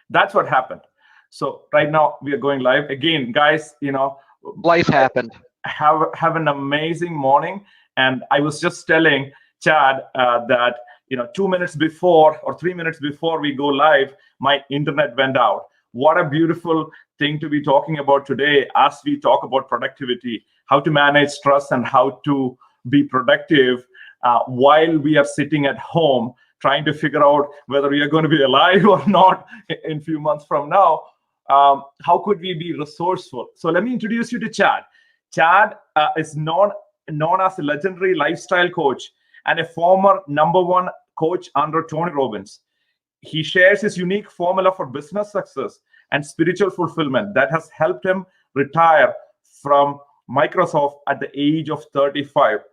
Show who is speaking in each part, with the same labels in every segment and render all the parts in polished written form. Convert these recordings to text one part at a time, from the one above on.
Speaker 1: That's what happened. So right now we are going live again, guys.
Speaker 2: Life happened.
Speaker 1: Have an amazing morning. And I was just telling Chad that 2 minutes before or 3 minutes before we go live, my internet went out. What a beautiful thing to be talking about today as we talk about productivity, how to manage stress and how to be productive while we are sitting at home trying to figure out whether we are going to be alive or not in a few months from now. How could we be resourceful? So let me introduce you to Chad. Chad is known as a legendary lifestyle coach and a former #1 coach under Tony Robbins. He shares his unique formula for business success and spiritual fulfillment that has helped him retire from Microsoft at the age of 35.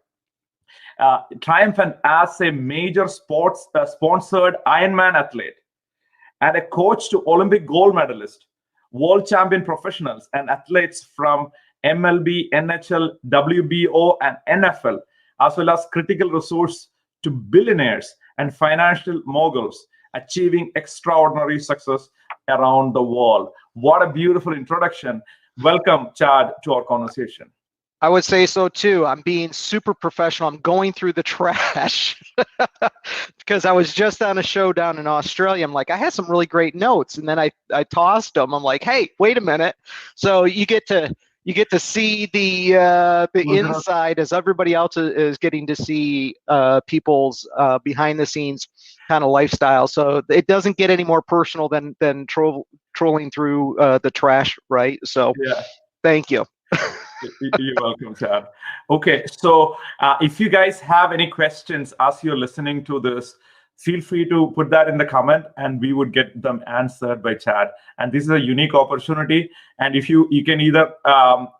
Speaker 1: Triumphant as a major sports sponsored Ironman athlete and a coach to Olympic gold medalist, world champion professionals and athletes from MLB, NHL, WBO, and NFL, as well as critical resource to billionaires and financial moguls, achieving extraordinary success around the world. What a beautiful introduction. Welcome, Chad, to our conversation.
Speaker 2: I would say so too. I'm being super professional. I'm going through the trash because I was just on a show down in Australia. I'm like, I had some really great notes, and then I tossed them. I'm like, hey, wait a minute. So you get to see the inside as everybody else is getting to see people's behind the scenes kind of lifestyle. So it doesn't get any more personal than trolling through the trash, right? So yeah. Thank you.
Speaker 1: You're welcome, Chad. Okay, so if you guys have any questions as you're listening to this, feel free to put that in the comment and we would get them answered by Chad. And this is a unique opportunity. And if you can either,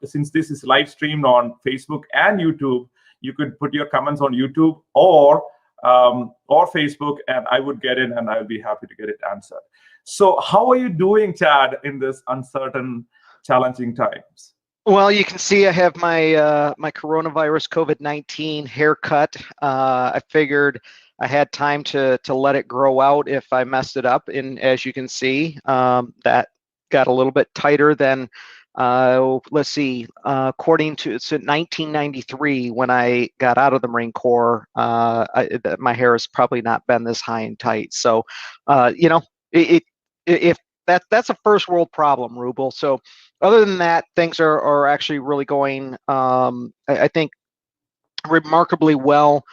Speaker 1: since this is live streamed on Facebook and YouTube, you could put your comments on YouTube or Facebook, and I would get in and I would be happy to get it answered. So how are you doing, Chad, in this uncertain, challenging times?
Speaker 2: Well, you can see I have my my coronavirus COVID-19 haircut. I figured I had time to let it grow out if I messed it up, and as you can see, that got a little bit tighter than let's see, according to it's 1993 when I got out of the Marine Corps. My hair has probably not been this high and tight. So, if that's a first world problem, Ruble. So other than that, things are actually really going, I think, remarkably well.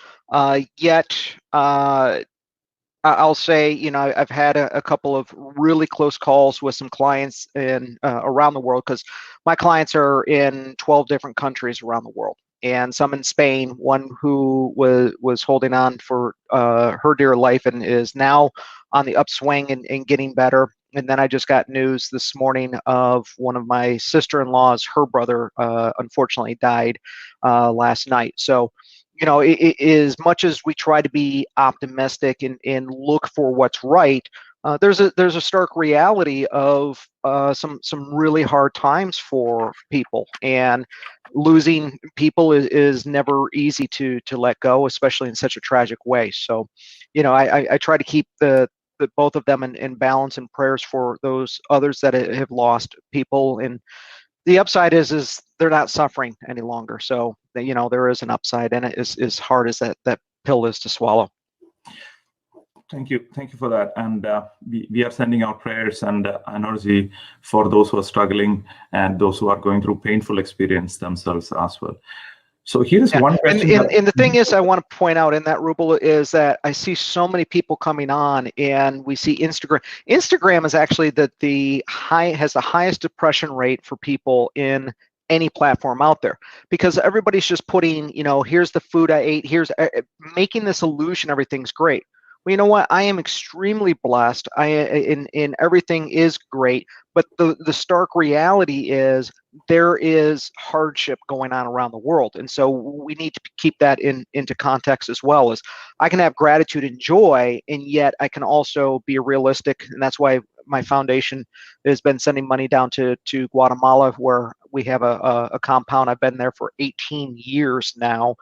Speaker 2: Yet, I'll say, I've had a couple of really close calls with some clients in around the world, because my clients are in 12 different countries around the world, and some in Spain. One who was holding on for her dear life and is now on the upswing and getting better. And then I just got news this morning of one of my sister-in-laws, her brother, unfortunately died last night. So, as much as we try to be optimistic and look for what's right, there's a stark reality of some really hard times for people, and losing people is never easy to let go, especially in such a tragic way. So, I try to keep the both of them in balance and prayers for those others that have lost people. And the upside is they're not suffering any longer. So, there is an upside in it, as hard as that pill is to swallow.
Speaker 1: Thank you for that. And we are sending out prayers and energy for those who are struggling and those who are going through painful experience themselves as well. So here's one question.
Speaker 2: And the thing is, I want to point out in that, Ruble, is that I see so many people coming on, and we see Instagram. Instagram is actually has the highest depression rate for people in any platform out there, because everybody's just putting, here's the food I ate, here's making this illusion everything's great. Well, you know what? I am extremely blessed. In everything is great, but the stark reality is there is hardship going on around the world, and so we need to keep that into context as well. As I can have gratitude and joy, and yet I can also be realistic, and that's why my foundation has been sending money down to Guatemala, where we have a compound. I've been there for 18 years now.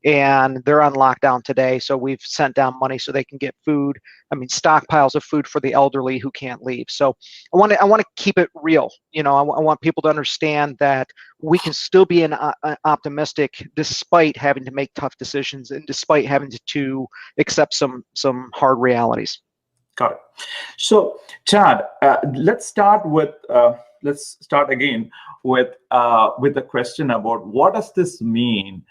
Speaker 2: and they're on lockdown today. So we've sent down money so they can get food. I mean, stockpiles of food for the elderly who can't leave. So I want to keep it real. You know, I want people to understand that we can still be optimistic despite having to make tough decisions and despite having to accept some hard realities.
Speaker 1: Got it. So, Chad, let's start again with a question about what does this mean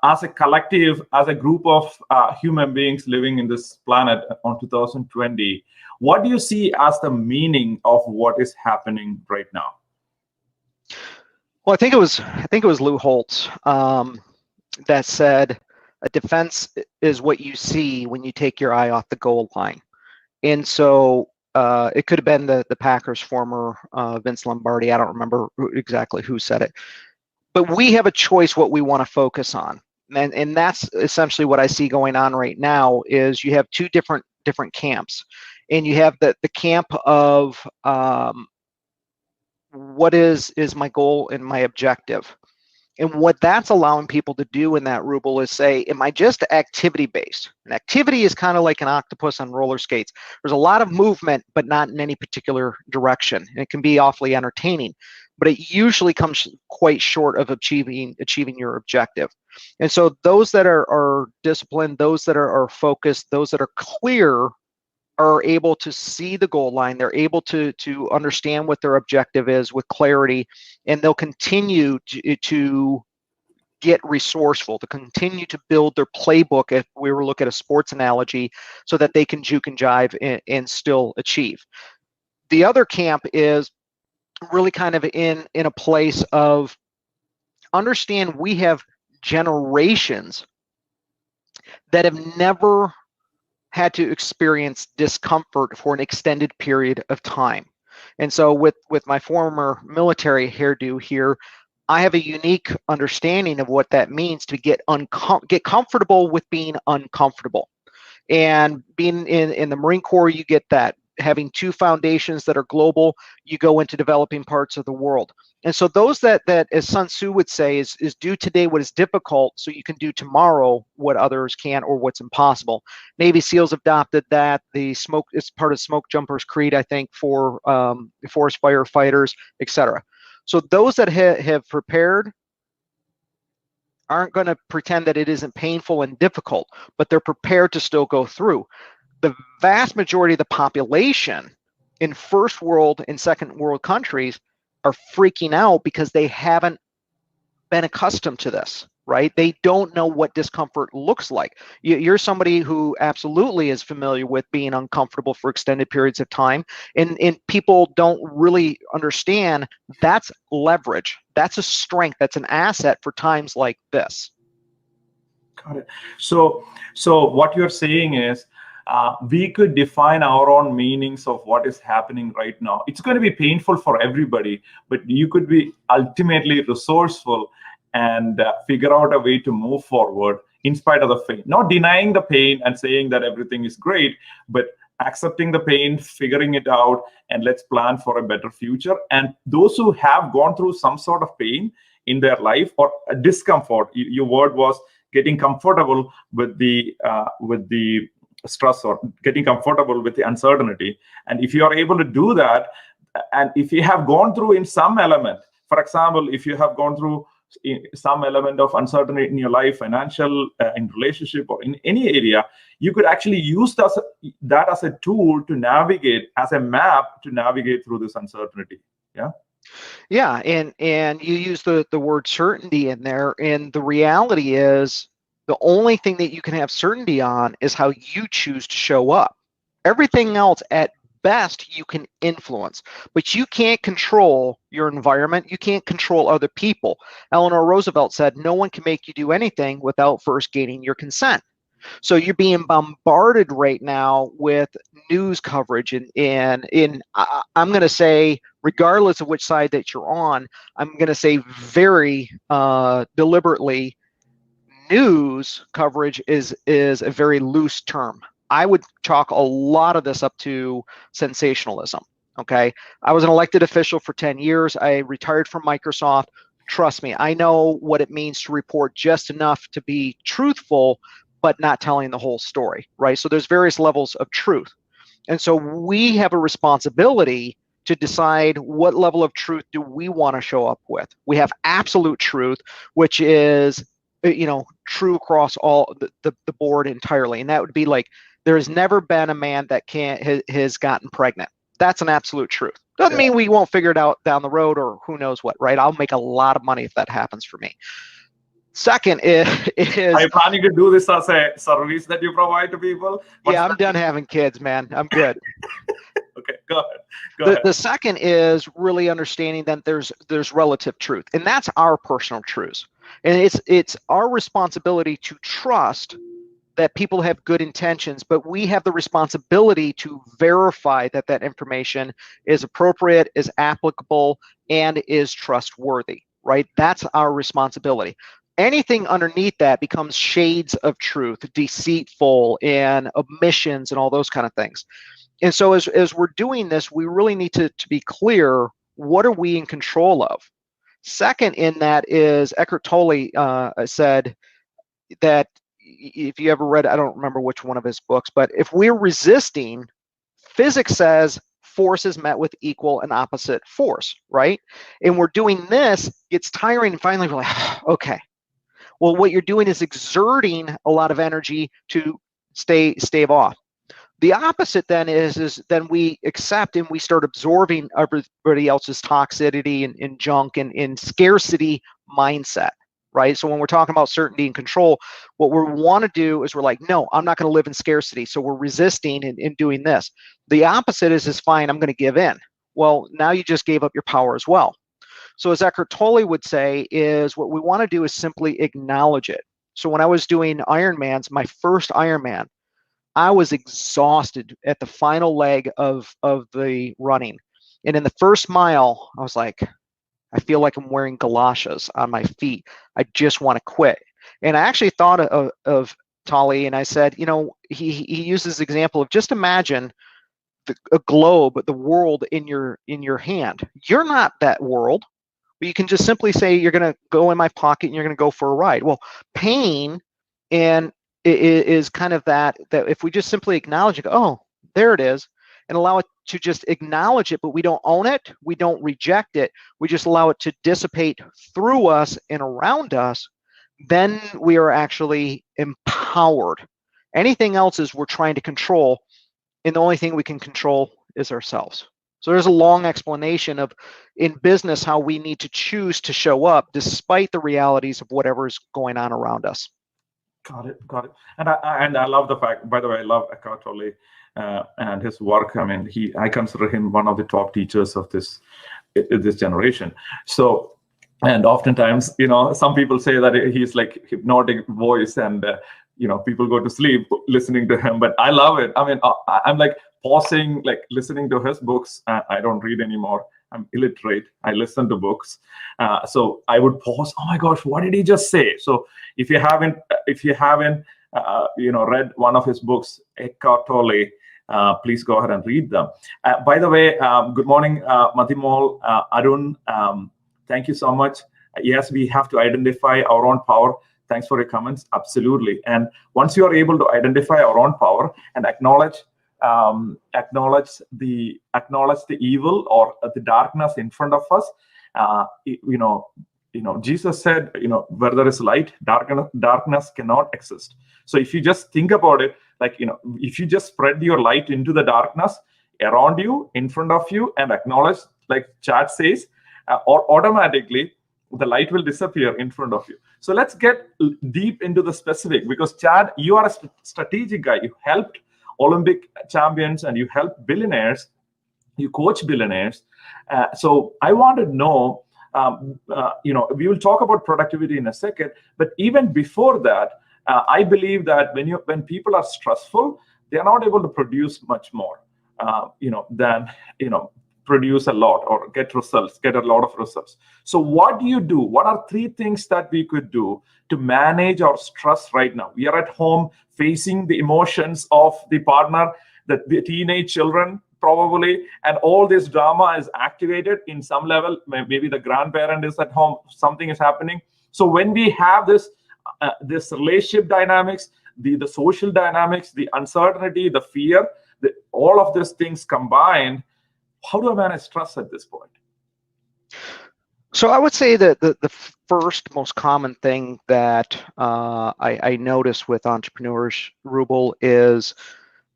Speaker 1: as a collective, as a group of human beings living in this planet on 2020. What do you see as the meaning of what is happening right now?
Speaker 2: Well, I think it was Lou Holtz that said, "A defense is what you see when you take your eye off the goal line." And so it could have been the Packers former Vince Lombardi. I don't remember exactly who said it, but we have a choice what we want to focus on, and that's essentially what I see going on right now. Is you have two different camps, and you have the camp of what is my goal and my objective. And what that's allowing people to do in that, Ruble, is say, am I just activity-based? And activity is kind of like an octopus on roller skates. There's a lot of movement, but not in any particular direction. And it can be awfully entertaining, but it usually comes quite short of achieving your objective. And so those that are disciplined, those that are focused, those that are clear are able to see the goal line. They're able to understand what their objective is with clarity, and they'll continue to get resourceful, to continue to build their playbook, if we were looking at a sports analogy, so that they can juke and jive and still achieve. The other camp is really kind of in a place of understand we have generations that have never had to experience discomfort for an extended period of time. And so with my former military hairdo here, I have a unique understanding of what that means to get comfortable with being uncomfortable. And being in the Marine Corps, you get that. Having two foundations that are global, you go into developing parts of the world. And so those that as Sun Tzu would say, is do today what is difficult so you can do tomorrow what others can't or what's impossible. Navy SEALs adopted that. It's part of Smoke Jumpers Creed, I think, for forest firefighters, etc. So those that have prepared aren't going to pretend that it isn't painful and difficult, but they're prepared to still go through. The vast majority of the population in first world and second world countries are freaking out because they haven't been accustomed to this, right? They don't know what discomfort looks like. You're somebody who absolutely is familiar with being uncomfortable for extended periods of time, and people don't really understand that's leverage. That's a strength. That's an asset for times like this.
Speaker 1: Got it. So what you're saying is, we could define our own meanings of what is happening right now. It's going to be painful for everybody, but you could be ultimately resourceful and figure out a way to move forward in spite of the pain. Not denying the pain and saying that everything is great, but accepting the pain, figuring it out, and let's plan for a better future. And those who have gone through some sort of pain in their life or a discomfort, your word was getting comfortable with the stress or getting comfortable with the uncertainty. And if you are able to do that, and if you have gone through in some element, for example, if you have gone through some element of uncertainty in your life, financial, in relationship, or in any area, you could actually use that as a tool to navigate, as a map to navigate through this uncertainty.
Speaker 2: Yeah, and you use the word certainty in there, and the reality is the only thing that you can have certainty on is how you choose to show up. Everything else, at best, you can influence, but you can't control your environment. You can't control other people. Eleanor Roosevelt said, no one can make you do anything without first gaining your consent. So you're being bombarded right now with news coverage, and I'm going to say, regardless of which side that you're on, I'm going to say very deliberately, news coverage is a very loose term. I would chalk a lot of this up to sensationalism. Okay, I was an elected official for 10 years. I retired from Microsoft. Trust me, I know what it means to report just enough to be truthful, but not telling the whole story, right? So there's various levels of truth. And so we have a responsibility to decide what level of truth do we want to show up with. We have absolute truth, which is, true across all the board entirely. And that would be like, there has never been a man that has gotten pregnant. That's an absolute truth. Doesn't mean we won't figure it out down the road or who knows what, right? I'll make a lot of money if that happens for me. Second is
Speaker 1: are you planning to do this as a service that you provide to people?
Speaker 2: Yeah, I'm done having kids, man. I'm good.
Speaker 1: Okay, go ahead.
Speaker 2: The second is really understanding that there's relative truth, and that's our personal truths. And it's our responsibility to trust that people have good intentions, but we have the responsibility to verify that that information is appropriate, is applicable, and is trustworthy, right? That's our responsibility. Anything underneath that becomes shades of truth, deceitful, and omissions, and all those kind of things. And so as we're doing this, we really need to be clear, what are we in control of? Second in that is Eckhart Tolle said that, if you ever read, I don't remember which one of his books, but if we're resisting, physics says force is met with equal and opposite force, right? And we're doing this, it's tiring, and finally we're like, okay. Well, what you're doing is exerting a lot of energy to stave off. The opposite then is then we accept and we start absorbing everybody else's toxicity and junk and in scarcity mindset, right? So when we're talking about certainty and control, what we want to do is we're like, no, I'm not going to live in scarcity. So we're resisting and doing this. The opposite is fine, I'm going to give in. Well, now you just gave up your power as well. So as Eckhart Tolle would say, is what we want to do is simply acknowledge it. So when I was doing Ironmans, my first Ironman, I was exhausted at the final leg of the running. And in the first mile, I was like, I feel like I'm wearing galoshes on my feet. I just want to quit. And I actually thought of Tolle, and I said, he uses the example of just imagine a globe, the world in your hand. You're not that world. But you can just simply say, you're going to go in my pocket and you're going to go for a ride. Well, pain and is kind of that if we just simply acknowledge it, oh, there it is, and allow it to just acknowledge it, but we don't own it, we don't reject it, we just allow it to dissipate through us and around us, then we are actually empowered. Anything else is we're trying to control, and the only thing we can control is ourselves. So there's a long explanation of, in business, how we need to choose to show up despite the realities of whatever's going on around us.
Speaker 1: Got it. And I love the fact, by the way, I love Eckhart Tolle and his work. I mean, I consider him one of the top teachers of this generation. So, and oftentimes, some people say that he's like hypnotic voice, and people go to sleep listening to him. But I love it. I mean, I'm like pausing, like listening to his books. I don't read anymore. I'm illiterate. I listen to books. So I would pause. Oh my gosh, what did he just say? So if you haven't read one of his books, Eckhart Tolle, please go ahead and read them. By the way, good morning, Madhimol, Arun. Thank you so much. Yes, we have to identify our own power. Thanks for your comments. Absolutely. And once you are able to identify our own power and acknowledge the evil or the darkness in front of us, Jesus said, where there is light, darkness cannot exist. So if you just think about it, like, if you just spread your light into the darkness around you, in front of you, and acknowledge, like Chad says, or automatically the light will disappear in front of you. So let's get deep into the specific, because Chad, you are a strategic guy. You helped Olympic champions and you help billionaires, you coach billionaires. So I want to know, we will talk about productivity in a second, but even before that, I believe that when people are stressful, they are not able to produce much more, than, produce a lot or get a lot of results. So what do you do? What are 3 things that we could do to manage our stress right now? We are at home facing the emotions of the partner, the teenage children, probably, and all this drama is activated in some level. Maybe the grandparent is at home, something is happening. So when we have this relationship dynamics, the social dynamics, the uncertainty, the fear, all of these things combined, how do I manage stress at this point?
Speaker 2: So I would say that the first most common thing that I notice with entrepreneurs, Ruble, is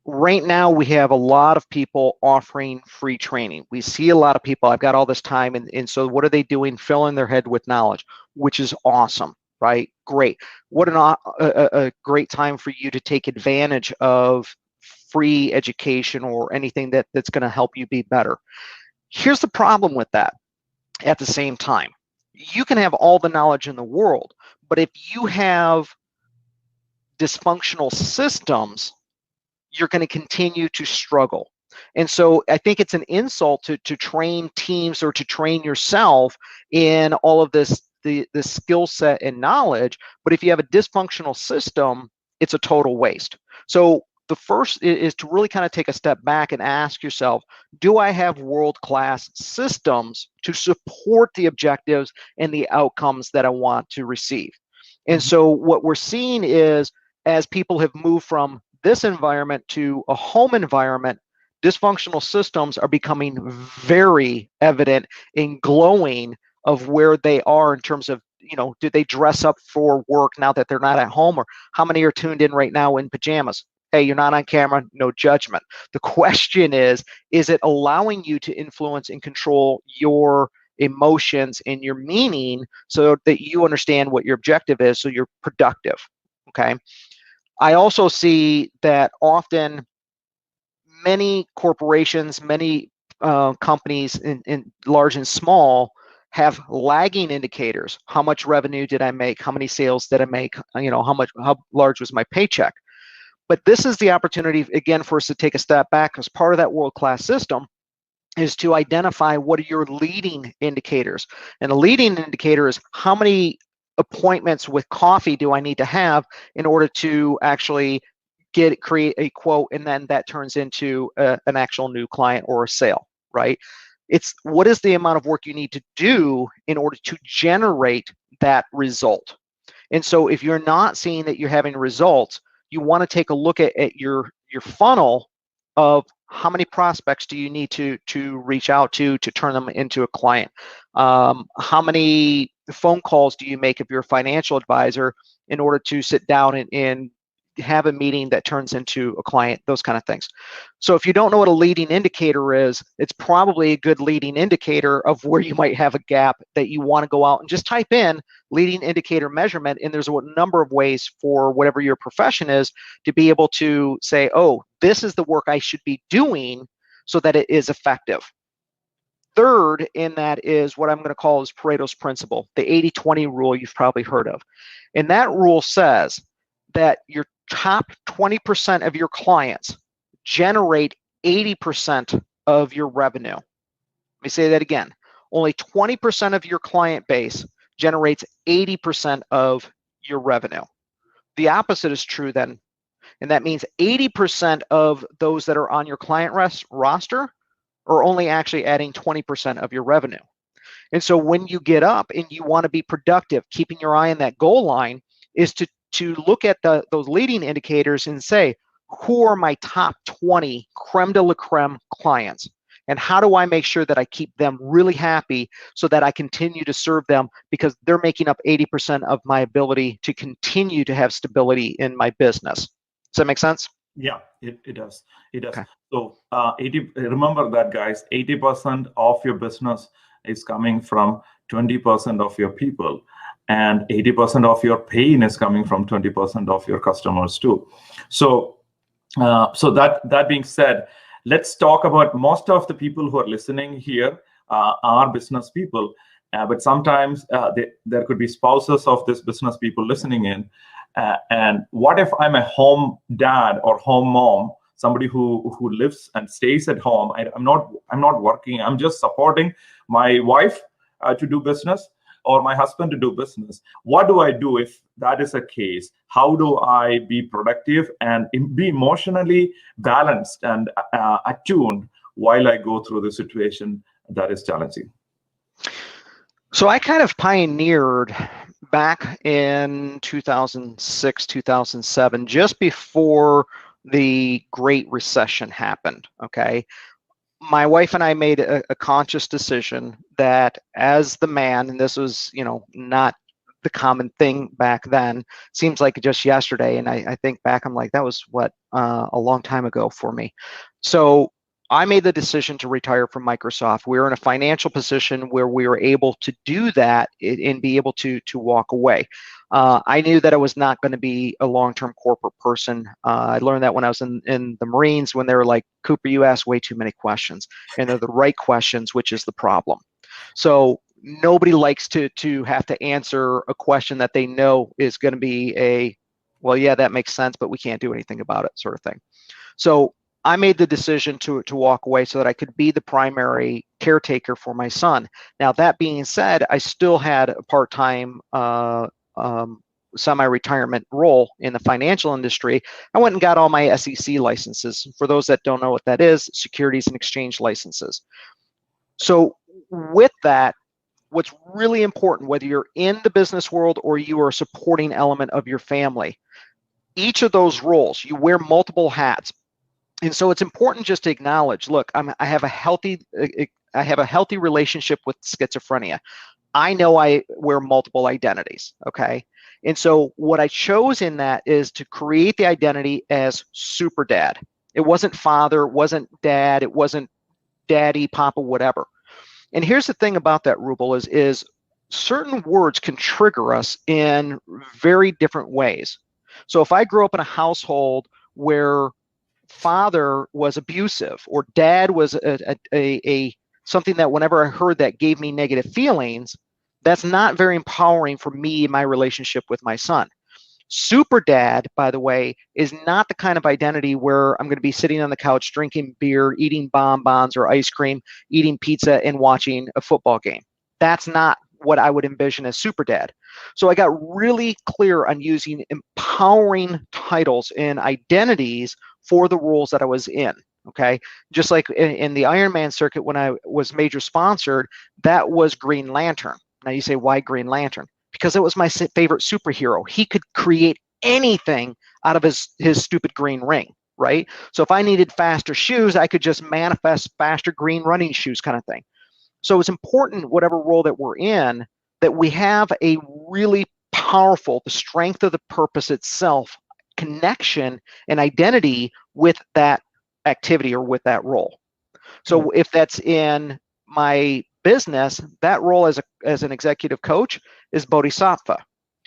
Speaker 2: right now we have a lot of people offering free training. We see a lot of people, I've got all this time, and so what are they doing? Filling their head with knowledge, which is awesome, right? Great. What a great time for you to take advantage of free education or anything that's going to help you be better. Here's the problem with that. At the same time, you can have all the knowledge in the world, but if you have dysfunctional systems, you're going to continue to struggle. And so I think it's an insult to train teams or to train yourself in all of this, the skill set and knowledge. But if you have a dysfunctional system, it's a total waste. So the first is to really kind of take a step back and ask yourself, do I have world-class systems to support the objectives and the outcomes that I want to receive? And so what we're seeing is, as people have moved from this environment to a home environment, dysfunctional systems are becoming very evident and glowing of where they are in terms of, do they dress up for work now that they're not at home, or how many are tuned in right now in pajamas? Hey, you're not on camera, no judgment. The question is it allowing you to influence and control your emotions and your meaning so that you understand what your objective is, so you're productive, okay? I also see that often many corporations, many companies in large and small have lagging indicators. How much revenue did I make? How many sales did I make? How large was my paycheck? But this is the opportunity, again, for us to take a step back, as part of that world-class system is to identify what are your leading indicators. And a leading indicator is how many appointments with coffee do I need to have in order to actually create a quote, and then that turns into an actual new client or a sale, right? It's what is the amount of work you need to do in order to generate that result. And so if you're not seeing that you're having results, you want to take a look at your funnel of how many prospects do you need to reach out to turn them into a client. How many phone calls do you make if you're a financial advisor in order to sit down and have a meeting that turns into a client, those kind of things. So if you don't know what a leading indicator is, it's probably a good leading indicator of where you might have a gap that you want to go out and just type in leading indicator measurement. And there's a number of ways for whatever your profession is to be able to say, oh, this is the work I should be doing so that it is effective. Third in that is what I'm going to call is Pareto's principle, the 80-20 rule you've probably heard of. And that rule says that your top 20% of your clients generate 80% of your revenue. Let me say that again. Only 20% of your client base generates 80% of your revenue. The opposite is true then. And that means 80% of those that are on your client roster are only actually adding 20% of your revenue. And so when you get up and you want to be productive, keeping your eye on that goal line is to look at those leading indicators and say, who are my top 20 creme de la creme clients? And how do I make sure that I keep them really happy so that I continue to serve them, because they're making up 80% of my ability to continue to have stability in my business. Does that make sense?
Speaker 1: Yeah, it does. It does.
Speaker 2: Okay.
Speaker 1: So remember that, guys, 80% of your business is coming from 20% of your people. And 80% of your pain is coming from 20% of your customers too. So, that being said, let's talk about most of the people who are listening here are business people, but sometimes there could be spouses of this business people listening in. And what if I'm a home dad or home mom, somebody who lives and stays at home? I'm not working. I'm just supporting my wife to do business, or my husband to do business. What do I do if that is a case? How do I be productive and be emotionally balanced and attuned while I go through the situation that is challenging?
Speaker 2: So I kind of pioneered back in 2006, 2007, just before the Great Recession happened, okay? My wife and I made a conscious decision that as the man, and this was, not the common thing back then, seems like just yesterday, and I think back, I'm like, that was what, a long time ago for me. So I made the decision to retire from Microsoft. We were in a financial position where we were able to do that and be able to walk away. I knew that I was not going to be a long-term corporate person. I learned that when I was in the Marines, when they were like, Cooper, you ask way too many questions, and they're the right questions, which is the problem. So nobody likes to have to answer a question that they know is going to be well, yeah, that makes sense, but we can't do anything about it, sort of thing. So I made the decision to walk away so that I could be the primary caretaker for my son. Now, that being said, I still had a part-time semi-retirement role in the financial industry. I went and got all my SEC licenses. For those that don't know what that is, securities and exchange licenses. So with that, what's really important, whether you're in the business world or you are a supporting element of your family, each of those roles, you wear multiple hats. And so it's important just to acknowledge, look, I have a healthy relationship with schizophrenia. I know I wear multiple identities, okay? And so what I chose in that is to create the identity as super dad. It wasn't father, it wasn't dad, it wasn't daddy, papa, whatever. And here's the thing about that, Ruble, is certain words can trigger us in very different ways. So if I grew up in a household where father was abusive or dad was a something that whenever I heard that gave me negative feelings, that's not very empowering for me in my relationship with my son. Super dad, by the way, is not the kind of identity where I'm going to be sitting on the couch drinking beer, eating bonbons or ice cream, eating pizza, and watching a football game. That's not what I would envision as super dad. So I got really clear on using empowering titles and identities for the roles that I was in. Okay, just like in the Ironman circuit when I was major sponsored, that was Green Lantern. Now you say, why Green Lantern? Because it was my favorite superhero. He could create anything out of his stupid green ring, right? So if I needed faster shoes, I could just manifest faster green running shoes, kind of thing. So it's important, whatever role that we're in, that we have a really powerful, the strength of the purpose itself, connection and identity with that activity or with that role. So if that's in my business, that role as an executive coach is bodhisattva.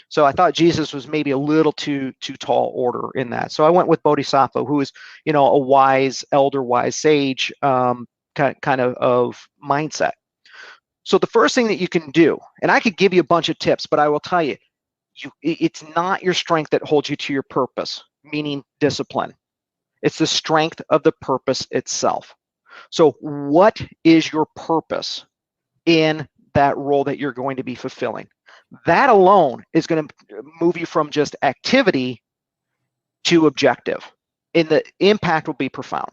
Speaker 2: So I thought Jesus was maybe a little too tall order in that. So I went with bodhisattva, who is, a wise elder, wise sage kind of mindset. So the first thing that you can do, and I could give you a bunch of tips, but I will tell you, it's not your strength that holds you to your purpose, meaning discipline. It's the strength of the purpose itself. So what is your purpose in that role that you're going to be fulfilling? That alone is going to move you from just activity to objective, and the impact will be profound.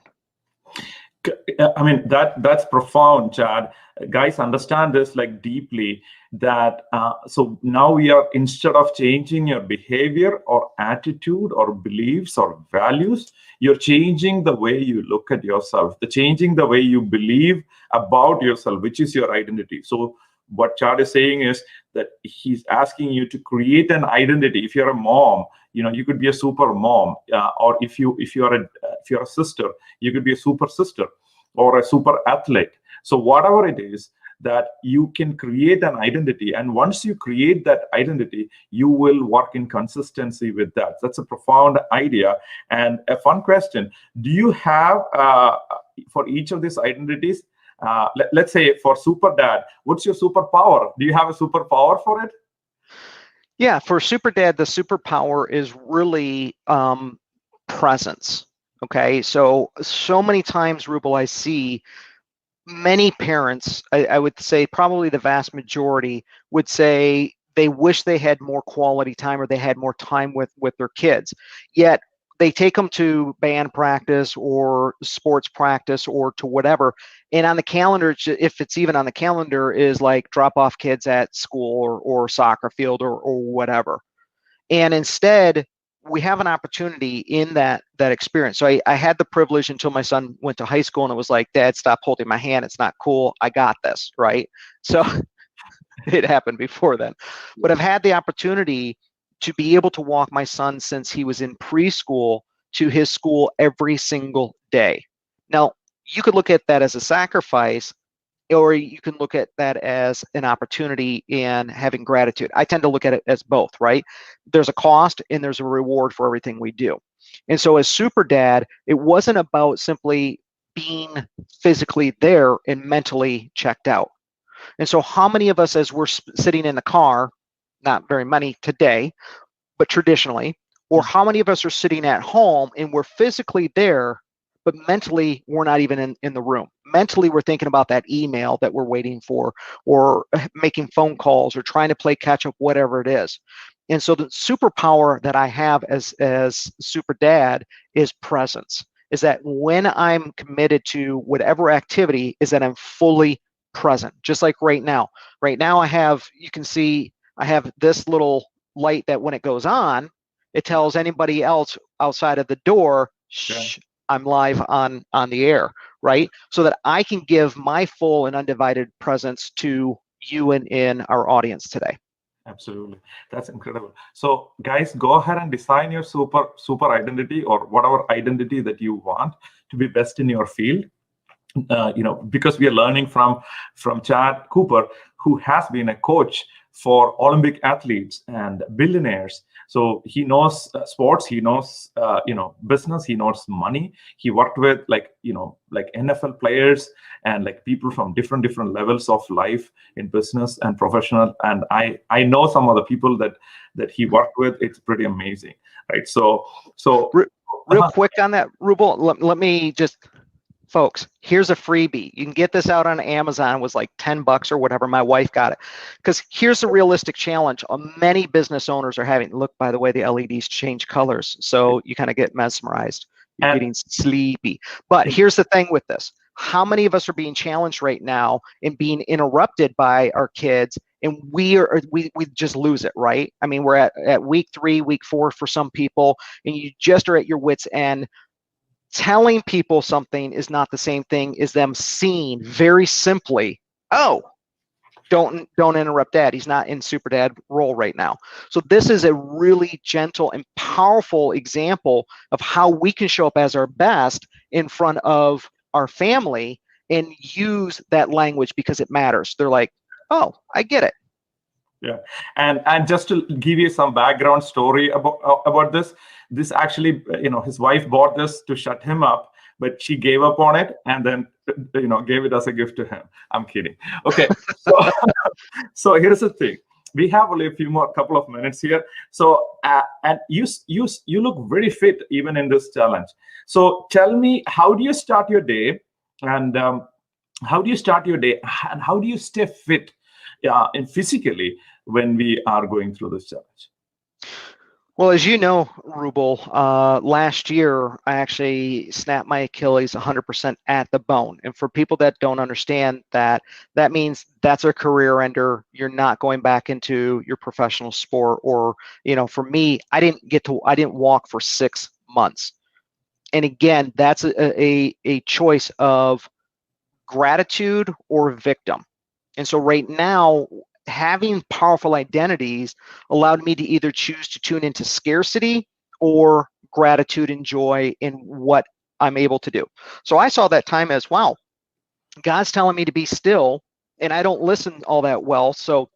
Speaker 1: I mean, that's profound, Chad. Guys, understand this like deeply, that so now we are, instead of changing your behavior or attitude or beliefs or values, you're changing the way you look at yourself, changing the way you believe about yourself, which is your identity. So what Chad is saying is that he's asking you to create an identity. If you're a mom, you could be a super mom, or if you're a sister, you could be a super sister or a super athlete. So whatever it is, that you can create an identity, and once you create that identity, you will work in consistency with that. That's a profound idea. And a fun question: do you have for each of these identities? Let's say for super dad, what's your superpower? Do you have a superpower for it?
Speaker 2: Yeah, for super dad, the superpower is really presence. Okay, so many times, Ruble, I see many parents, I would say probably the vast majority, would say they wish they had more quality time or they had more time with their kids. Yet they take them to band practice or sports practice or to whatever. And on the calendar, if it's even on the calendar, is like drop off kids at school or soccer field or whatever. And instead, we have an opportunity in that experience. So I had the privilege until my son went to high school, and it was like, Dad, stop holding my hand. It's not cool. I got this, right? So it happened before then. But I've had the opportunity to be able to walk my son since he was in preschool to his school every single day. Now, you could look at that as a sacrifice, or you can look at that as an opportunity in having gratitude. I tend to look at it as both, right? There's a cost and there's a reward for everything we do. And so as Super Dad, it wasn't about simply being physically there and mentally checked out. And so how many of us, as we're sitting in the car, not very many today, but traditionally, or how many of us are sitting at home and we're physically there, but mentally we're not even in the room? Mentally, we're thinking about that email that we're waiting for, or making phone calls, or trying to play catch up, whatever it is. And so the superpower that I have as Super Dad is presence. Is that when I'm committed to whatever activity, is that I'm fully present. Just like right now. Right now I have, you can see, I have this little light that when it goes on, it tells anybody else outside of the door, shh, I'm live on the air, right? So that I can give my full and undivided presence to you and in our audience today.
Speaker 1: Absolutely. That's incredible. So guys, go ahead and design your super identity, or whatever identity that you want to be best in your field. Because we are learning from Chad Cooper, who has been a coach for Olympic athletes and billionaires. So he knows sports, he knows business, he knows money. He worked with like NFL players and like people from different levels of life in business and professional. And I know some of the people that he worked with. It's pretty amazing, right? So
Speaker 2: real quick on that, Ruble, let me just. Folks, here's a freebie. You can get this out on Amazon. It was like $10 or whatever. My wife got it. Because here's a realistic challenge many business owners are having. Look, by the way, the LEDs change colors. So you kind of get mesmerized. You're getting sleepy. But here's the thing with this. How many of us are being challenged right now and being interrupted by our kids, and we just lose it, right? I mean, we're at week 3, week 4 for some people, and you just are at your wit's end. Telling people something is not the same thing as them seeing very simply, oh, don't interrupt Dad. He's not in Super Dad role right now. So this is a really gentle and powerful example of how we can show up as our best in front of our family and use that language because it matters. They're like, oh, I get it.
Speaker 1: Yeah, and just to give you some background story about this actually, his wife bought this to shut him up, but she gave up on it and then, gave it as a gift to him. I'm kidding. Okay, so here's the thing. We have only a couple of minutes here. So, and you look very fit even in this challenge. So tell me, how do you start your day, and how do you stay fit, and physically when we are going through this challenge?
Speaker 2: Well, as you know, Ruble, last year I actually snapped my Achilles 100% at the bone. And for people that don't understand that, that means that's a career ender. You're not going back into your professional sport. Or, for me, I didn't walk for 6 months. And again, that's a choice of gratitude or victim. And so right now, having powerful identities allowed me to either choose to tune into scarcity or gratitude and joy in what I'm able to do. So I saw that time as, wow, God's telling me to be still, and I don't listen all that well. So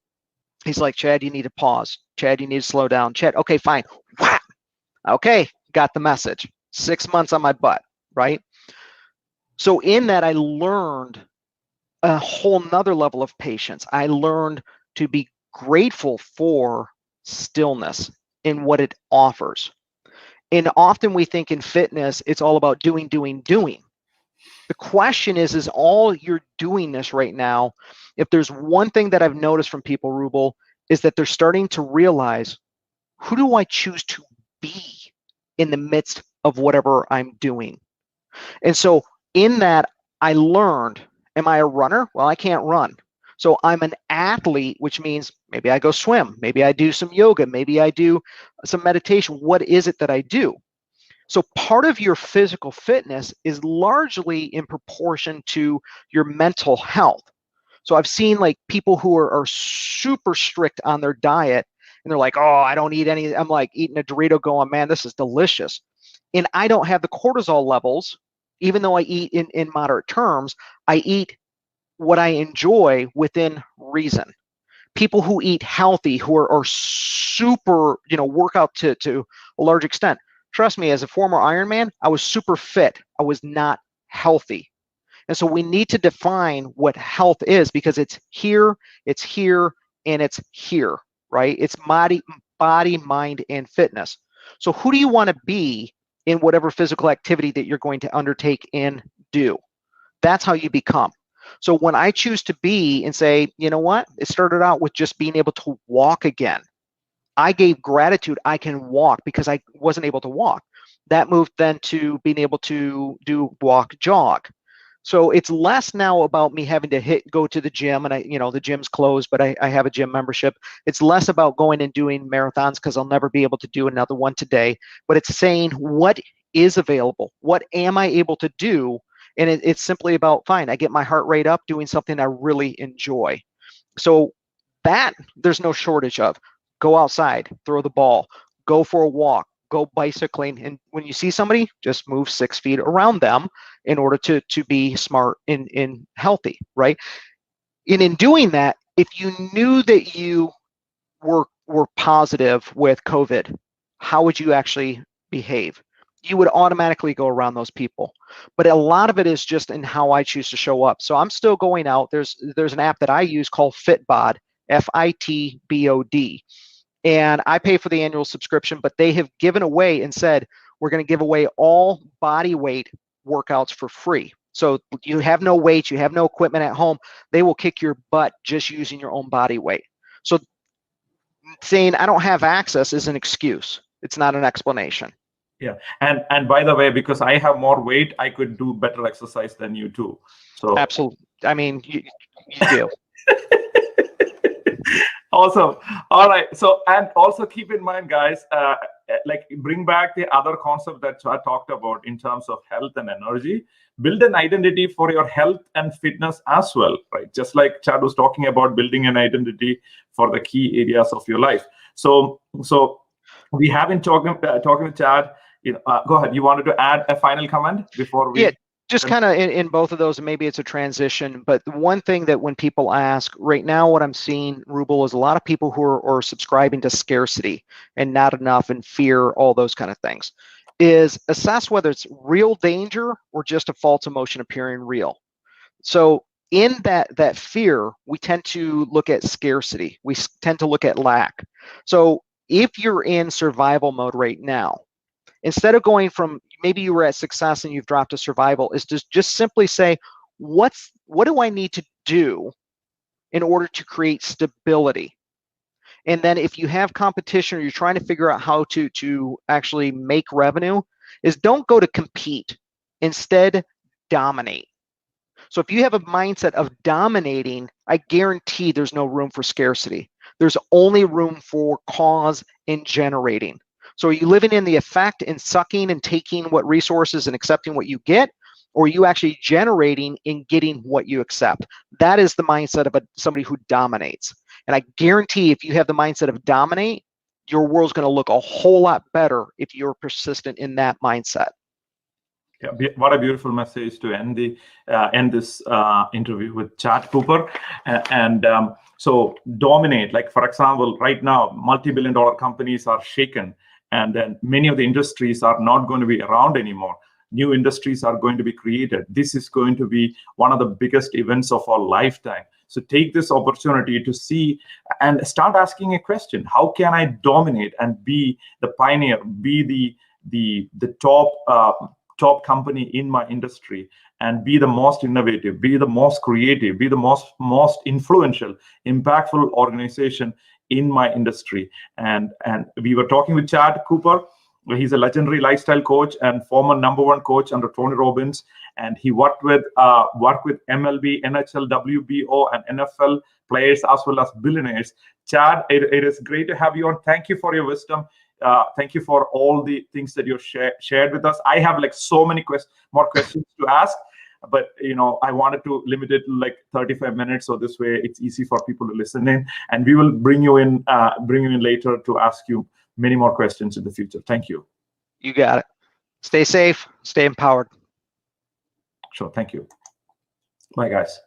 Speaker 2: he's like, Chad, you need to pause. Chad, you need to slow down. Chad, okay, fine. Wow. Okay, got the message. 6 months on my butt, right? So in that, I learned a whole nother level of patience. I learned to be grateful for stillness and what it offers. And often we think in fitness, it's all about doing. The question is all your doingness right now, if there's one thing that I've noticed from people, Ruble, is that they're starting to realize, who do I choose to be in the midst of whatever I'm doing. And so in that, I learned, am I a runner? Well, I can't run. So I'm an athlete, which means maybe I go swim, maybe I do some yoga, maybe I do some meditation. What is it that I do? So part of your physical fitness is largely in proportion to your mental health. So I've seen like people who are super strict on their diet, and they're like, oh, I don't eat any. I'm like eating a Dorito going, man, this is delicious. And I don't have the cortisol levels, even though I eat in moderate terms. I eat what I enjoy within reason. People who eat healthy, who are super, work out to a large extent. Trust me, as a former Ironman, I was super fit. I was not healthy. And so we need to define what health is, because it's here, and it's here, right? It's body, mind, and fitness. So who do you want to be in whatever physical activity that you're going to undertake and do? That's how you become. So when I choose to be and say, you know what, it started out with just being able to walk again. I gave gratitude I can walk because I wasn't able to walk. That moved then to being able to do walk, jog. So it's less now about me having to go to the gym, and the gym's closed, but I have a gym membership. It's less about going and doing marathons because I'll never be able to do another one today. But it's saying what is available, what am I able to do, and it's simply about, fine, I get my heart rate up doing something I really enjoy. So that there's no shortage of. Go outside, throw the ball, go for a walk, go bicycling, and when you see somebody, just move 6 feet around them in order to be smart and healthy, right? And in doing that, if you knew that you were positive with COVID, how would you actually behave? You would automatically go around those people. But a lot of it is just in how I choose to show up. So I'm still going out. There's an app that I use called Fitbod, Fitbod. And I pay for the annual subscription, but they have given away and said, we're going to give away all body weight workouts for free. So you have no weights, you have no equipment at home. They will kick your butt just using your own body weight. So saying I don't have access is an excuse. It's not an explanation.
Speaker 1: Yeah. And by the way, because I have more weight, I could do better exercise than you too. So
Speaker 2: absolutely. I mean, you do.
Speaker 1: Awesome. All right. So, and also keep in mind, guys, like bring back the other concept that Chad talked about in terms of health and energy. Build an identity for your health and fitness as well, right? Just like Chad was talking about building an identity for the key areas of your life. So we have been talking with Chad. Go ahead. You wanted to add a final comment before we?
Speaker 2: Yeah. Just kind of in both of those, and maybe it's a transition, but the one thing that when people ask right now, what I'm seeing, Ruble, is a lot of people who are subscribing to scarcity and not enough and fear, all those kind of things, is assess whether it's real danger or just a false emotion appearing real. So in that fear, we tend to look at scarcity. We tend to look at lack. So if you're in survival mode right now, instead of going from maybe you were at success and you've dropped to survival, is to just simply say, what do I need to do in order to create stability? And then if you have competition or you're trying to figure out how to actually make revenue, is don't go to compete. Instead, dominate. So if you have a mindset of dominating, I guarantee there's no room for scarcity. There's only room for cause and generating. So are you living in the effect and sucking and taking what resources and accepting what you get, or are you actually generating and getting what you accept? That is the mindset of somebody who dominates. And I guarantee if you have the mindset of dominate, your world's going to look a whole lot better if you're persistent in that mindset.
Speaker 1: Yeah, what a beautiful message to end this interview with Chad Cooper. So dominate, like for example, right now, multi-billion-dollar companies are shaken, and then many of the industries are not going to be around anymore. New industries are going to be created. This is going to be one of the biggest events of our lifetime. So take this opportunity to see and start asking a question: how can I dominate and be the pioneer, be the top company in my industry, and be the most innovative, be the most creative, be the most influential, impactful organization in my industry? And we were talking with Chad Cooper. He's a legendary lifestyle coach and former #1 coach under Tony Robbins. And he worked with MLB, NHL, WBO, and NFL players as well as billionaires. Chad, it is great to have you on. Thank you for your wisdom. Thank you for all the things that you shared with us. I have like so many more questions to ask, but I wanted to limit it to like 35 minutes, so this way it's easy for people to listen in. And we will bring you in later to ask you many more questions in the future. Thank you.
Speaker 2: You got it. Stay safe, stay empowered.
Speaker 1: Sure. Thank you. Bye, guys.